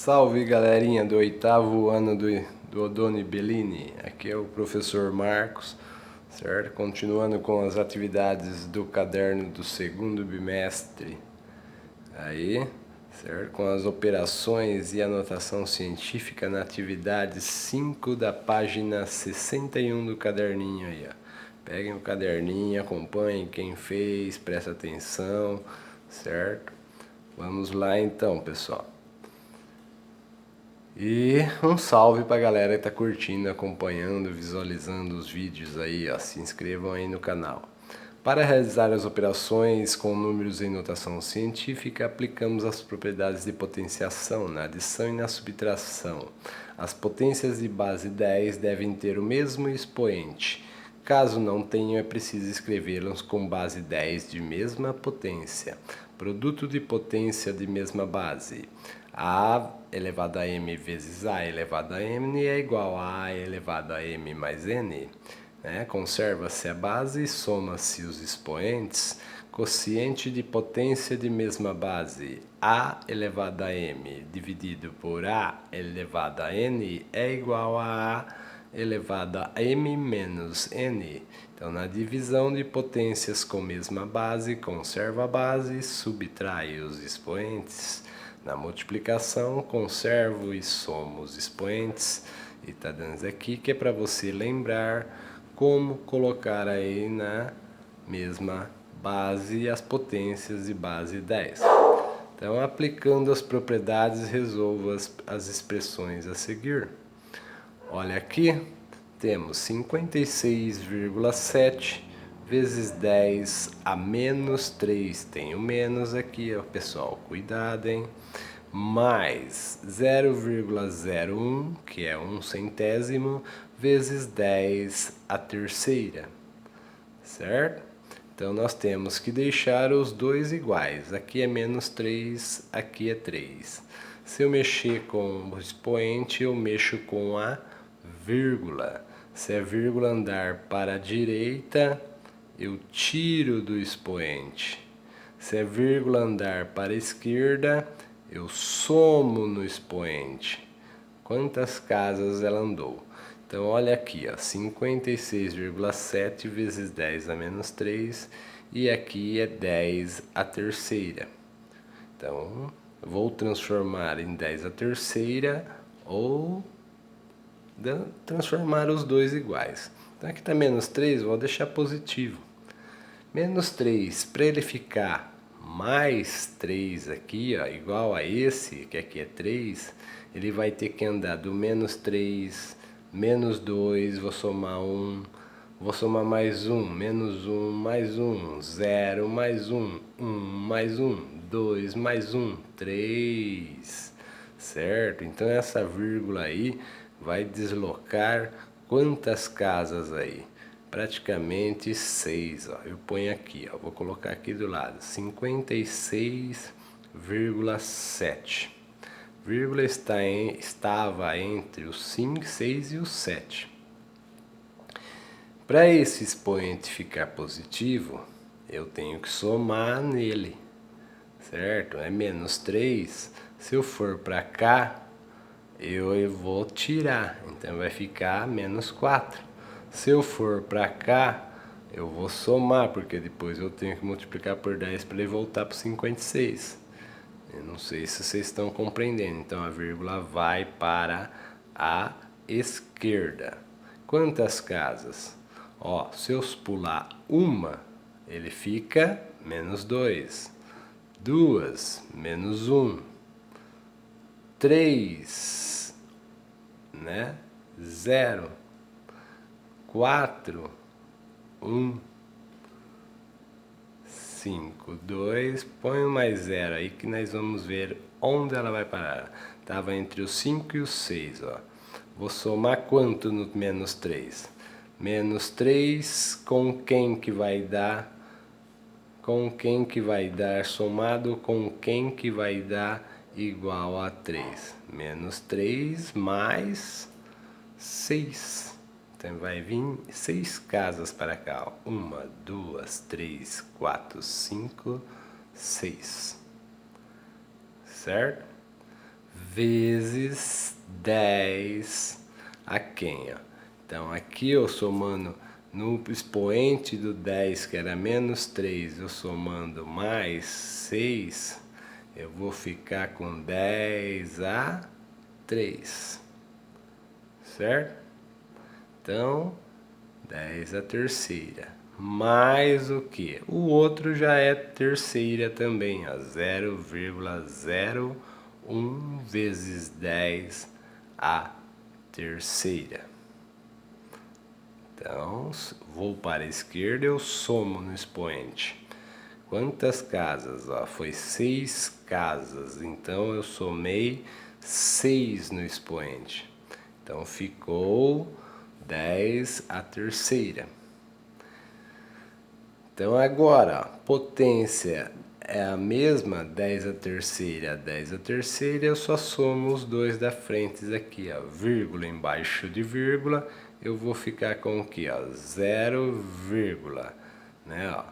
Salve galerinha do oitavo ano do Odoni Bellini, aqui é o professor Marcos, certo? Continuando com as atividades do caderno do segundo bimestre, aí, certo? Com as operações e anotação científica na atividade 5 da página 61 do caderninho aí, ó. Peguem o caderninho, acompanhem quem fez, presta atenção, certo? Vamos lá então, pessoal. E um salve pra galera que tá curtindo, acompanhando, visualizando os vídeos aí, ó. Se inscrevam aí no canal. Para realizar as operações com números em notação científica, aplicamos as propriedades de potenciação na adição e na subtração. As potências de base 10 devem ter o mesmo expoente. Caso não tenham, é preciso escrevê-los com base 10 de mesma potência. Produto de potência de mesma base. A elevado a m vezes A elevado a n é igual a elevado a m mais n. Conserva-se a base e soma-se os expoentes. Quociente de potência de mesma base. A elevado a m dividido por A elevado a n é igual a A elevado a m menos n. Então, na divisão de potências com mesma base, conserva a base e subtrai os expoentes. Na multiplicação, conservo e somo os expoentes. E tá dando aqui que é para você lembrar como colocar aí na mesma base as potências de base 10. Então, aplicando as propriedades, resolva as expressões a seguir. Olha aqui, temos 56,7 vezes 10 a menos 3, tem o menos aqui, ó, pessoal, cuidado, hein? Mais 0,01, que é 1 centésimo, vezes 10 a terceira, certo? Então, nós temos que deixar os dois iguais. Aqui é menos 3, aqui é 3. Se eu mexer com o expoente, eu mexo com a vírgula. Se a vírgula andar para a direita, eu tiro do expoente. Se a vírgula andar para a esquerda, eu somo no expoente. Quantas casas ela andou? Então, olha aqui, 56,7 vezes 10 a menos 3, e aqui é 10 a terceira. Então, vou transformar em 10 a terceira ou transformar os dois iguais. Então, aqui está menos 3, vou deixar positivo. Menos 3, para ele ficar mais 3 aqui, ó, igual a esse, que aqui é 3, ele vai ter que andar do menos 3, menos 2, vou somar 1, vou somar mais 1, menos 1, mais 1, 0, mais 1, 1, mais 1, 2, mais 1, 3, certo? Então essa vírgula aí vai deslocar quantas casas aí? Praticamente 6, ó. Eu ponho aqui, ó, vou colocar aqui do lado, 56,7. Vírgula estava entre os 5, 6 e o 7. Para esse expoente ficar positivo, eu tenho que somar nele, certo? É menos 3. Se eu for para cá, eu vou tirar, então vai ficar menos 4. Se eu for para cá, eu vou somar, porque depois eu tenho que multiplicar por 10 para ele voltar para 56. Eu não sei se vocês estão compreendendo. Então a vírgula vai para a esquerda. Quantas casas? Ó, se eu pular uma, ele fica menos 2. 2, menos 1. 3, 0. 4, 1. 5, 2, põe um mais 0 aí que nós vamos ver onde ela vai parar. Estava entre os 5 e os 6, ó. Vou somar quanto no menos 3? Menos 3 com quem que vai dar? Com quem que vai dar somado com quem que vai dar igual a 3? Menos 3 mais 6. Então vai vir 6 casas para cá. 1, 2, 3, 4, 5, 6. Certo? vezes 10 a quem? Ó? Então aqui eu somando no expoente do 10, que era menos 3, eu somando mais 6, eu vou ficar com 10 a 3, certo? Então, 10 a terceira, mais o que? O outro já é terceira também, 0,01 vezes 10 a terceira. Então, vou para a esquerda, eu somo no expoente. Quantas casas? Ó, foi 6 casas, então eu somei 6 no expoente. Então ficou 10 a terceira. Então agora, ó, potência é a mesma, 10 a terceira, 10 a terceira, eu só somo os dois da frente aqui, ó, vírgula embaixo de vírgula, eu vou ficar com o que, ó, 0, né, ó,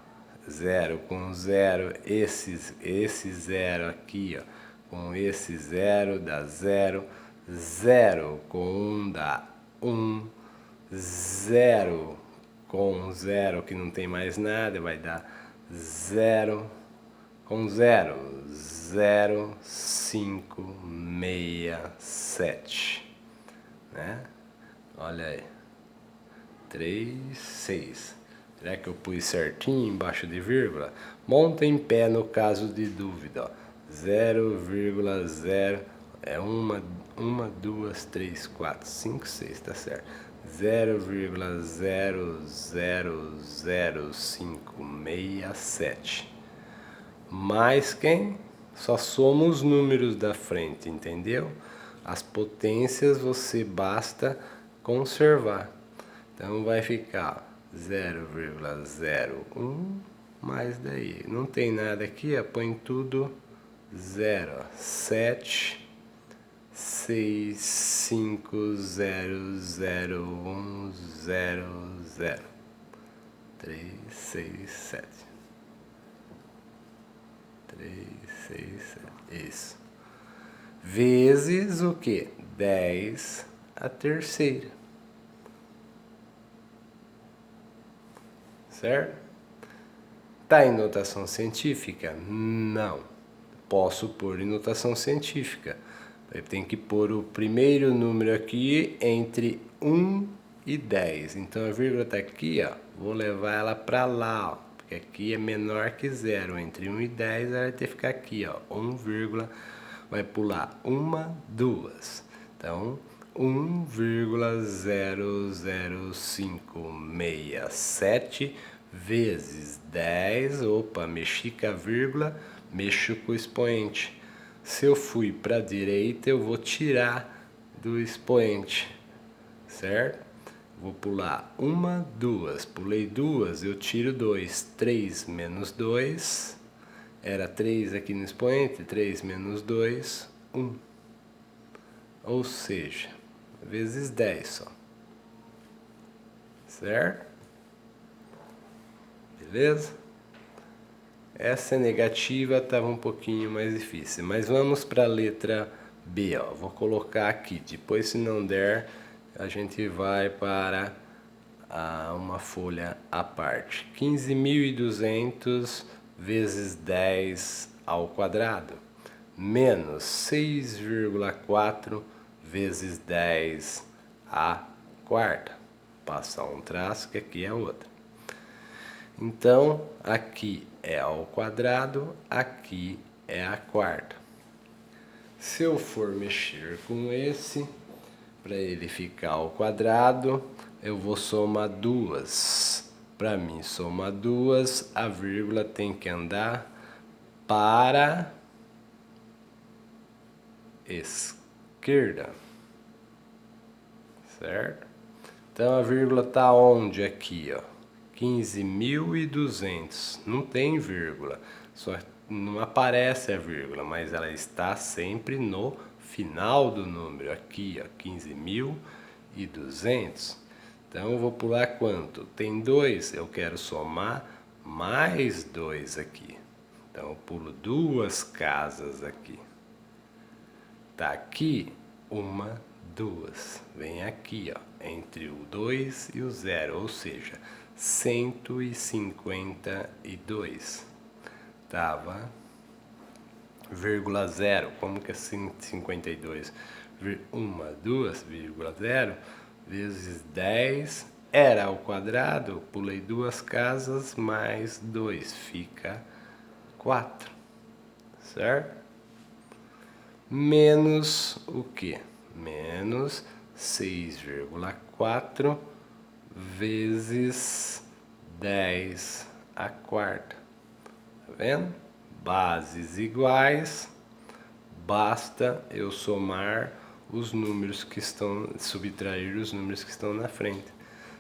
0 com 0, esse 0 aqui, ó, com esse 0 dá 0, 0 com 1 dá 1, 0 com 0 que não tem mais nada, vai dar 0 com 0, 0, 5, 67, né? Olha aí, 3, 6. Será que eu pus certinho embaixo de vírgula? Monta em pé no caso de dúvida, ó. 0,0 é uma, 2, 3, 4, 5, 6, tá certo. 0,0000567 mais quem? Só soma os números da frente, entendeu? As potências você basta conservar. Então vai ficar 0,01 mais daí. Não tem nada aqui, põe tudo 0. 7 6, 5, 0, 0, 1, 0, 0, 3, 6, 7. 3, 6, 7. Isso. Vezes o que? 10 a terceira. Certo? Tá em notação científica? Não. Posso pôr em notação científica. Eu tenho que pôr o primeiro número aqui entre 1 e 10. Então a vírgula está aqui, ó. Vou levar ela para lá, ó, porque aqui é menor que 0. Entre 1 e 10 ela vai ter que ficar aqui, ó. 1, vai pular 1, 2. Então 1,00567 vezes 10. Opa, mexi com a vírgula, mexo com o expoente. Se eu fui para a direita, eu vou tirar do expoente, certo? Vou pular 1, 2. Pulei 2, eu tiro 2. 3 menos 2. Era 3 aqui no expoente. 3 menos 2, 1. Ou seja, vezes 10 só. Certo? Beleza? Essa negativa estava um pouquinho mais difícil, mas vamos para a letra B, ó. Vou colocar aqui, depois se não der, a gente vai para uma folha à parte. 15.200 vezes 10 ao quadrado, menos 6,4 vezes 10 à quarta. Passar um traço que aqui é outra. Então, aqui é ao quadrado, aqui é a quarta. Se eu for mexer com esse, para ele ficar ao quadrado, eu vou somar 2. Para mim somar 2, a vírgula tem que andar para esquerda. Certo? Então a vírgula está onde aqui, ó? 15.200, não tem vírgula, só não aparece a vírgula, mas ela está sempre no final do número, aqui, ó, 15.200. Então eu vou pular quanto? Tem 2, eu quero somar mais 2 aqui. Então eu pulo 2 casas aqui. Tá aqui, 1, 2. Vem aqui, ó, entre o 2 e o 0, ou seja, 152. Tava vírgula 0. Como que é 152? 1, 2, vírgula 0 vezes 10 era ao quadrado, pulei 2 casas, mais 2, fica 4, certo? Menos o que? Menos 6,4 vezes 10 a quarta. Tá vendo? Bases iguais, basta eu somar os números que estão, subtrair os números que estão na frente.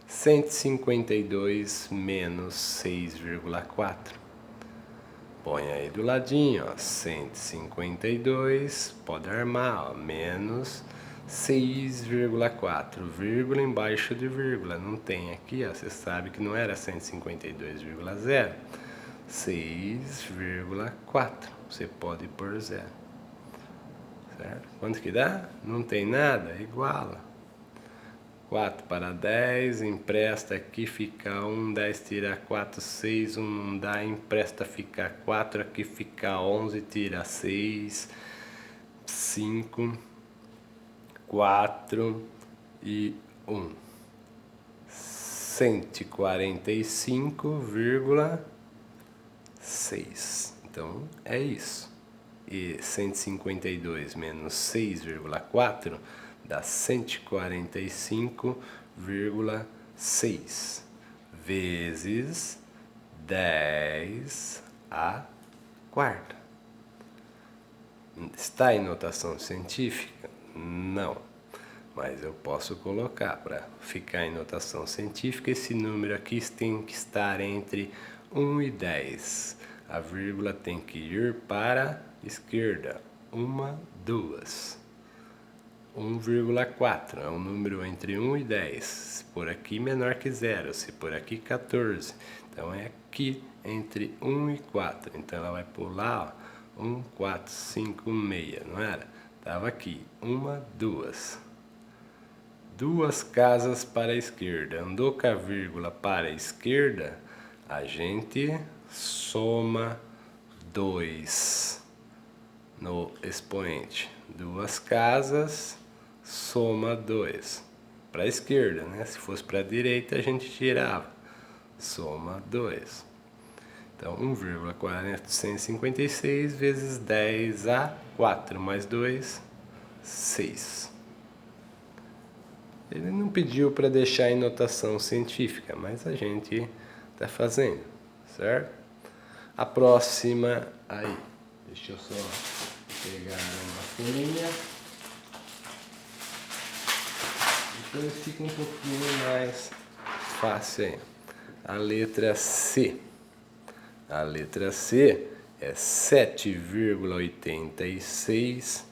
152 menos 6,4. Põe aí do ladinho, ó, 152, pode armar, ó, menos 6,4, vírgula embaixo de vírgula, não tem aqui, ó, você sabe que não era 152,0, 6,4, você pode pôr 0, certo? Quanto que dá? Não tem nada? Iguala. 4 para 10, empresta aqui, fica 1, 10 tira 4, 6, 1 não dá, empresta, fica 4, aqui fica 11, tira 6, 5, 4 e 1. 145,6. Então, é isso. E 152 menos 6,4 dá 145,6 vezes 10 a quarta. Está em notação científica? Não. Mas eu posso colocar para ficar em notação científica, esse número aqui tem que estar entre 1 e 10. A vírgula tem que ir para a esquerda. 1, 2. 1,4 é um número entre 1 e 10. Se por aqui menor que 0, se por aqui 14. Então é aqui entre 1 e 4. Então ela vai pular, ó, 1, 4, 5, 6, não era? Estava aqui, 1, 2. 2 casas para a esquerda. Andou com a vírgula para a esquerda, a gente soma 2 no expoente. 2 casas, soma 2. Para a esquerda, né? Se fosse para a direita, a gente tirava. Soma 2. Então, 1,456 vezes 10 a 4 mais 2, 6. Ele não pediu para deixar em notação científica, mas a gente está fazendo, certo? A próxima, aí, deixa eu só pegar uma folhinha. Depois fica um pouquinho mais fácil aí. A letra C. A letra C é 7,86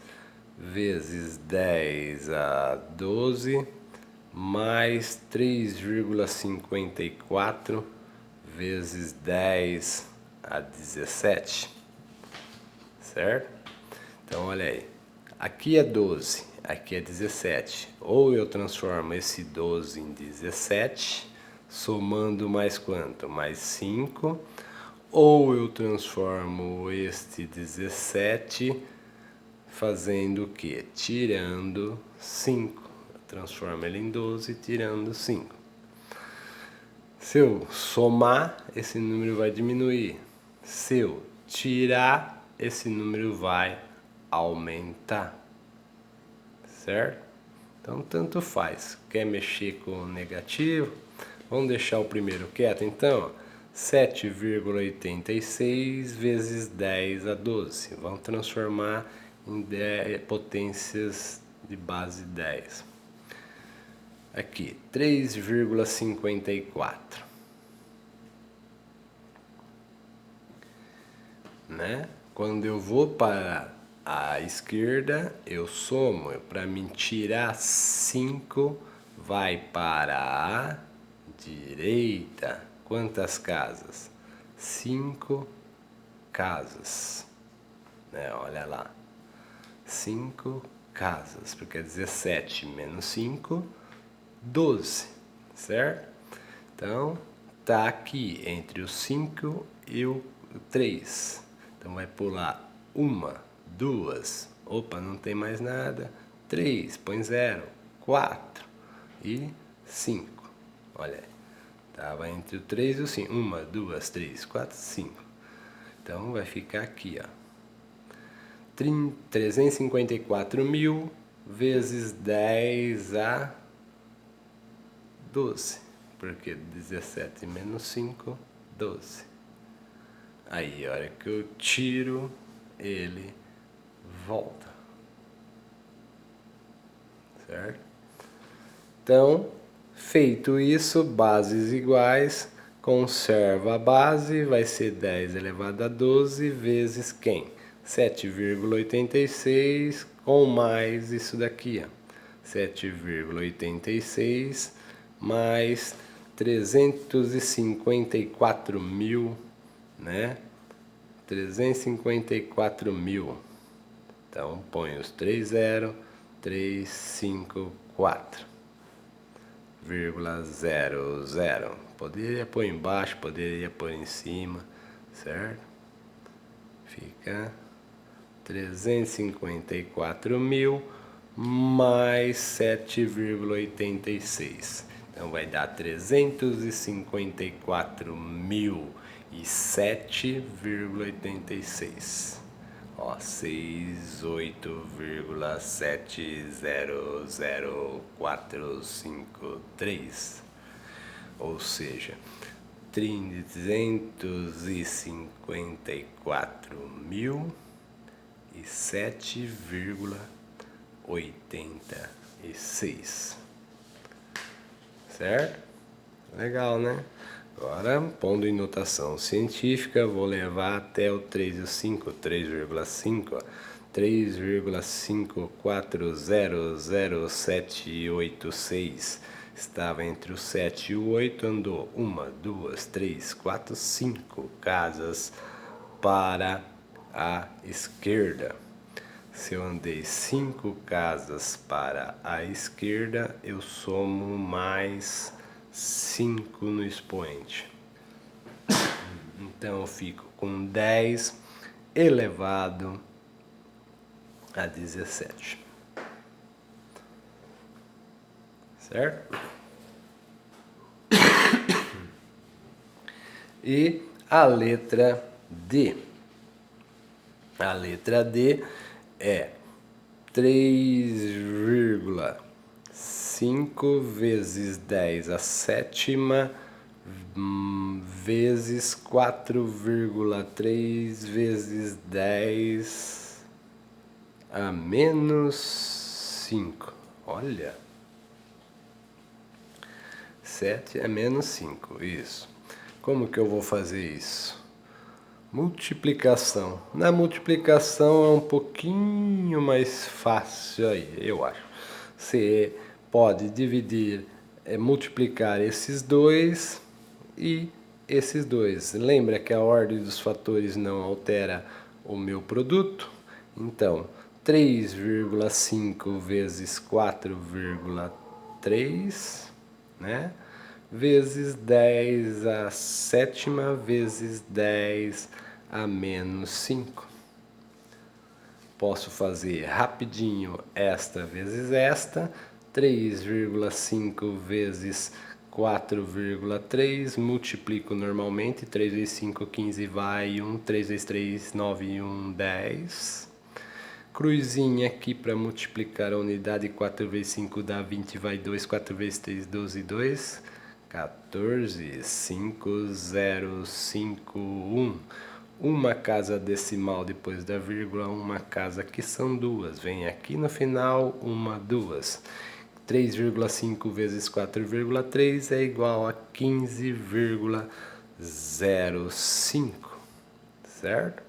vezes 10 a 12 mais 3,54 vezes 10 a 17, certo? Então olha aí, aqui é 12, aqui é 17, ou eu transformo esse 12 em 17, somando mais quanto? Mais 5, ou eu transformo este 17 fazendo o que? Tirando 5. Transforma ele em 12, tirando 5. Se eu somar, esse número vai diminuir. Se eu tirar, esse número vai aumentar. Certo? Então, tanto faz. Quer mexer com o negativo? Vamos deixar o primeiro quieto, então. 7,86 vezes 10 a 12. Vamos transformar em 10 potências de base 10. Aqui, 3,54. Né? Quando eu vou para a esquerda, eu somo. Para mim tirar 5, vai para a direita. Quantas casas? 5 casas. Né? Olha lá. 5 casas, porque 17 menos 5, 12, certo? Então, tá aqui entre o 5 e o 3. Então, vai pular 1, 2, opa, não tem mais nada, 3, põe 0, 4 e 5. Olha aí, estava entre o 3 e o 5. 1, 2, 3, 4, 5. Então, vai ficar aqui, ó. 354.000 vezes 10 a 12. Porque 17 menos 5, 12. Aí, a hora que eu tiro, ele volta. Certo? Então, feito isso, bases iguais, conserva a base, vai ser 10 elevado a 12 vezes quem? 7,86 com mais isso daqui, ó. 7,86 mais 354.000, né? 354.000. Então, põe os 30354,00. Poderia pôr embaixo, poderia pôr em cima, certo? Fica 354.000 mais 7,86. Então vai dar 354.007,86. Ó, 68,7000453. Ou seja, 354.007,86. Certo? Legal, né? Agora, pondo em notação científica, vou levar até o 3 e o 5, 3,5, 3,54000786. Estava entre o 7 e o 8, andou 1, 2, 3, 4, 5 casas para a esquerda. Se eu andei 5 casas para a esquerda, eu somo mais 5 no expoente. Então eu fico com 10 elevado a 17. Certo? E a letra D. A letra D é 3,5 vezes 10 a sétima vezes 4,3 vezes 10 a menos 5. Olha. 7 a menos 5, isso. Como que eu vou fazer isso? Multiplicação. Na multiplicação é um pouquinho mais fácil aí, eu acho. Você pode dividir, multiplicar esses dois e esses dois. Lembra que a ordem dos fatores não altera o meu produto? Então, 3,5 vezes 4,3, né? Vezes 10 a sétima vezes 10 a menos 5. Posso fazer rapidinho esta vezes esta. 3,5 vezes 4,3. Multiplico normalmente. 3 vezes 5, 15 vai 1. 3 vezes 3, 9 e 1, 10. Cruzinha aqui para multiplicar a unidade. 4 vezes 5 dá 20, vai 2. 4 vezes 3, 12, 2. 14,5051. Uma casa decimal depois da vírgula, uma casa aqui são duas. Vem aqui no final, uma, duas. 3,5 vezes 4,3 é igual a 15,05. Certo?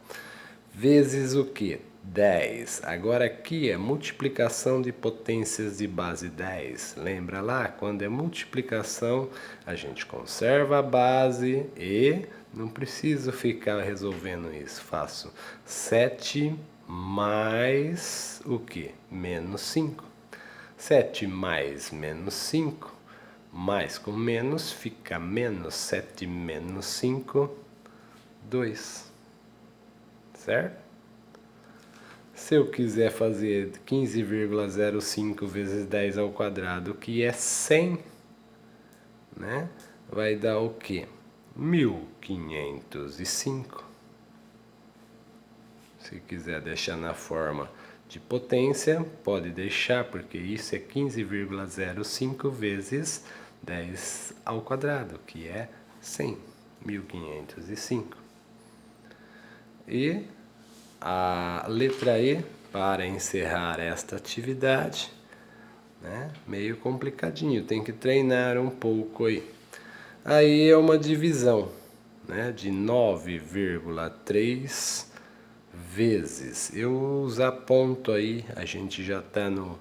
Vezes o que? 10. Agora aqui é multiplicação de potências de base 10. Lembra lá? Quando é multiplicação, a gente conserva a base e não preciso ficar resolvendo isso. Faço 7 mais o que? Menos 5. 7 mais menos 5, mais com menos fica menos 7 menos 5, 2. Certo? Se eu quiser fazer 15,05 vezes 10 ao quadrado, que é 100, né? Vai dar o quê? 1505. Se quiser deixar na forma de potência, pode deixar, porque isso é 15,05 vezes 10 ao quadrado, que é 100, 1505. E a letra E, para encerrar esta atividade, né? Meio complicadinho, tem que treinar um pouco aí. Aí é uma divisão, né? De 9,3 vezes. Eu usar ponto aí, a gente já está no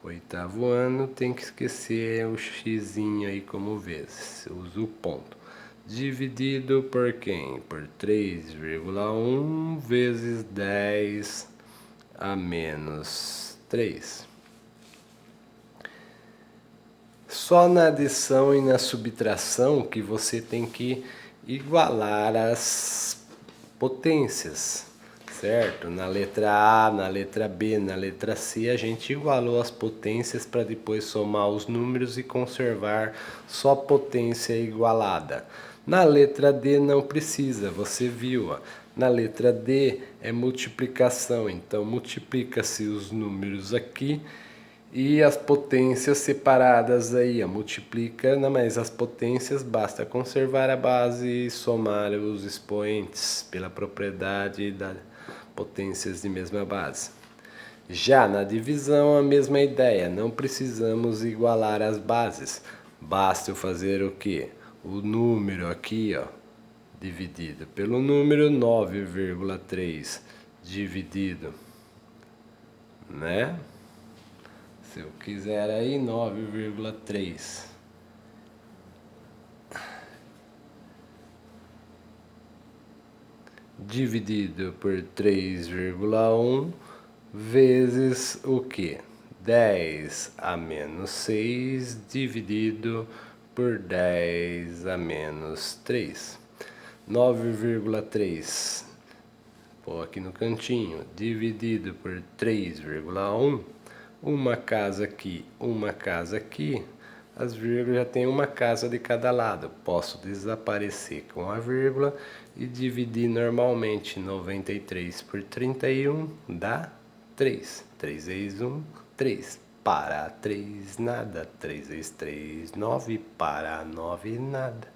8º ano, tem que esquecer o xzinho aí como vezes. Eu uso o ponto. Dividido por quem? Por 3,1 vezes 10 a menos 3. Só na adição e na subtração que você tem que igualar as potências, certo? Na letra A, na letra B, na letra C, a gente igualou as potências para depois somar os números e conservar só potência igualada. Na letra D não precisa, você viu, ó. Na letra D é multiplicação, então multiplica-se os números aqui e as potências separadas aí, multiplica, mas as potências basta conservar a base e somar os expoentes pela propriedade das potências de mesma base. Já na divisão a mesma ideia, não precisamos igualar as bases, basta eu fazer o que? O número aqui, ó, dividido pelo número 9,3 dividido, né? Se eu quiser aí 9,3 dividido por 3,1 vezes o que? 10 a menos 6 dividido por 10 a menos 3. 9,3, pô, aqui no cantinho, dividido por 3,1. Uma casa aqui, as vírgulas já tem uma casa de cada lado. Posso desaparecer com a vírgula e dividir normalmente 93 por 31 dá 3. 3 vezes 1, 3. Para 3, nada. 3 vezes 3, 9. Para 9, nada.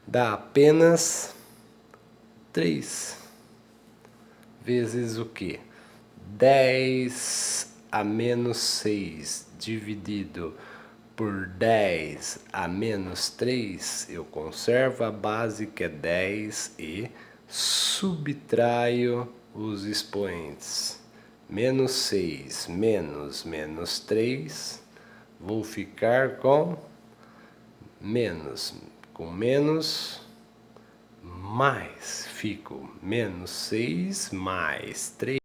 Dá apenas 3 vezes o que? 10 a menos 6 dividido por 10 a menos 3, eu conservo a base que é 10 e subtraio os expoentes. Menos 6 menos 3, vou ficar com menos. Com menos, mais, fico menos 6 mais 3.